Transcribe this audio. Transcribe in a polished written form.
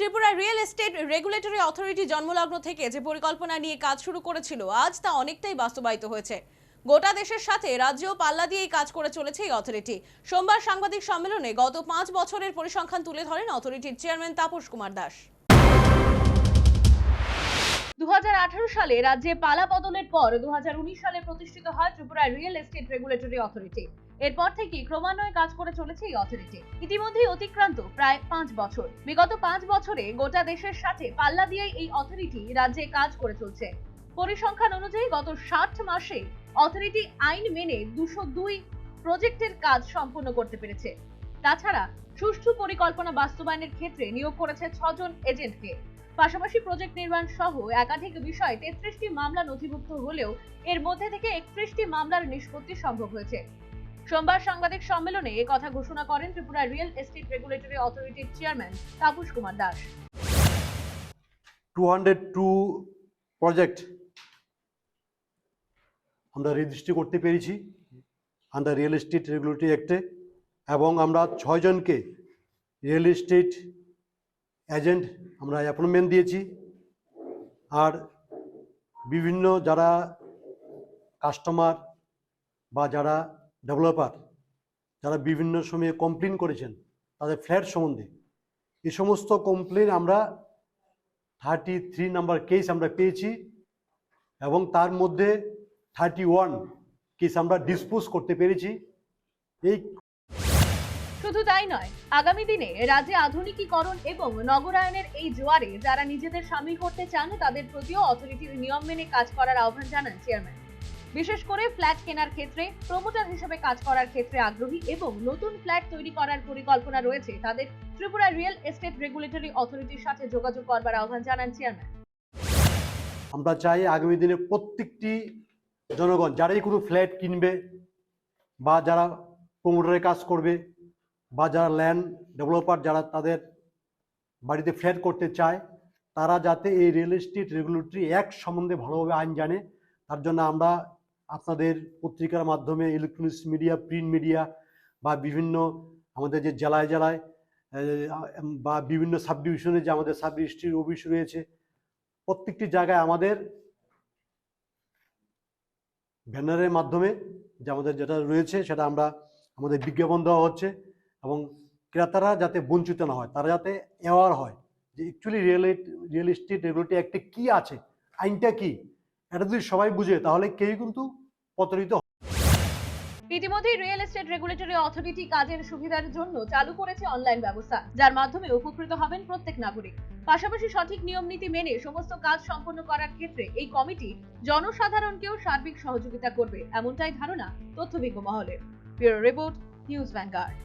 Tripura real estate regulatory authority জন্মলগ্ন থেকে যে পরিকল্পনা নিয়ে কাজ শুরু করেছিল আজ তা অনেকটাই বাস্তবায়িত হয়েছে। গোটা দেশের সাথে রাজ্যেও পাল্লা দিয়েই কাজ করে চলেছে এই অথরিটি। সোমবার সাংবাদিক সম্মেলনে গত 5 বছরের পরিসংখ্যান তুলে ধরেন অথরিটির চেয়ারম্যান তাপস কুমার দাস। 2018 সালে রাজ্যে পালা বদলের পর 2019 সালে প্রতিষ্ঠিত হয় Tripura real estate regulatory authority. এরপর থেকে ক্রমান্বয়ে কাজ করে চলেছে এই অথরিটি। ইতিমধ্যেই অতিক্রান্ত প্রায় 5 বছর। বিগত 5 বছরে গোটা দেশের সাথে পাল্লা দিয়েই এই অথরিটি রাজ্যে কাজ করে চলছে। পরিসংখ্যান অনুযায়ী গত 60 মাসে অথরিটি আইন মেনে 202 প্রজেক্টের কাজ সম্পন্ন করতে পেরেছে। তাছাড়া সুষ্ঠু পরিকল্পনা বাস্তবায়নের ক্ষেত্রে নিয়োগ করেছে 6 জন এজেন্টকে। পাশাপাশি প্রজেক্ট নির্মাণ সহ একাধিক বিষয়ে 33টি মামলা নথিভুক্ত হলেও এর মধ্যে থেকে 31টি মামলার নিষ্পত্তি সম্ভব হয়েছে। সোমবার সাংবাদিক সম্মেলনে এই কথা ঘোষণা করেন ত্রিপুরা রিয়েল এস্টেট রেগুলেটরি অথরিটির চেয়ারম্যান তাপস কুমার দাস। 202 প্রজেক্ট আমরা রেজিস্ট্রি করতে পেরেছি আন্ডার রিয়েল এস্টেট রেগুলেটরি অ্যাক্টে, এবং আমরা 6 জনকে রিয়েল এস্টেট এজেন্ট আমরা অ্যাপয়েন্টমেন্ট দিয়েছি। আর বিভিন্ন যারা কাস্টমার বা যারা ডেভেলপার যারা বিভিন্ন সময়ে কমপ্লেন করেছেন তাদের ফ্ল্যাট সম্বন্ধে, এই সমস্ত কমপ্লেন আমরা 33 নাম্বার কেস আমরা পেয়েছি, এবং তার মধ্যে 31 কেস আমরা ডিসপোজ করতে পেরেছি। এই শুধু তাই নয়, আগামী দিনে রাজ্যে আধুনিকীকরণ এবং নগরায়নের এই জোয়ারে যারা নিজেদের সামিল করতে চান তাদের প্রতিও অথরিটির নিয়ম মেনে কাজ করার আহ্বান জানান চেয়ারম্যান। বিশেষ করে ফ্ল্যাট কেনার ক্ষেত্রে, প্রমোটার হিসেবে কাজ করার ক্ষেত্রে আগ্রহী এবং নতুন ফ্ল্যাট তৈরি করার পরিকল্পনা রয়েছে তাদের ত্রিপুরা রিয়েল এস্টেট রেগুলেটরি অথরিটির সাথে যোগাযোগ করবার আহ্বান জানান চেয়ারম্যান। আমরা চাই আগামী দিনে প্রত্যেকটি জনগণ যারাই কোনো ফ্ল্যাট কিনবে বা যারা প্রমোটারের কাজ করবে বা যারা ল্যান্ড ডেভেলপার যারা তাদের বাড়িতে ফ্ল্যাট করতে চায়, তারা যাতে এই রিয়েল এস্টেট রেগুলেটরি অ্যাক্ট সম্বন্ধে ভালোভাবে আইন জানে, তার জন্য আমরা আপনাদের পত্রিকার মাধ্যমে, ইলেকট্রনিক্স মিডিয়া, প্রিন্ট মিডিয়া বা বিভিন্ন আমাদের যে জেলায় জেলায় বা বিভিন্ন সাব ডিভিশনে যে আমাদের সাব রেজিস্ট্রির অফিস রয়েছে, প্রত্যেকটি জায়গায় আমাদের ব্যানারের মাধ্যমে যে আমাদের যেটা রয়েছে সেটা আমরা আমাদের বিজ্ঞাপন দেওয়া হচ্ছে, এবং ক্রেতারা যাতে বঞ্চিত না হয়, তারা যাতে অ্যাওয়ার হয় যে অ্যাকচুয়ালি রিয়েল এস্টেট রেগুলেটরি অ্যাক্টে কী আছে, আইনটা কি, এটা যদি সবাই বুঝে তাহলে কেউ কিন্তু প্রতারিত। ইতিমধ্যেই রিয়েল এস্টেট রেগুলেটরি অথরিটি কাজের সুবিধার জন্য চালু করেছে অনলাইন ব্যবস্থা, যার মাধ্যমে উপকৃত হবেন প্রত্যেক নাগরিক। পাশাপাশি সঠিক নিয়ম নীতি মেনে সমস্ত কাজ সম্পন্ন করার ক্ষেত্রে এই কমিটি জনসাধারণকেও সার্বিক সহযোগিতা করবে, এমনটাই ধারণা তথ্যবিজ্ঞ মহলের। Bureau report, news vanguard.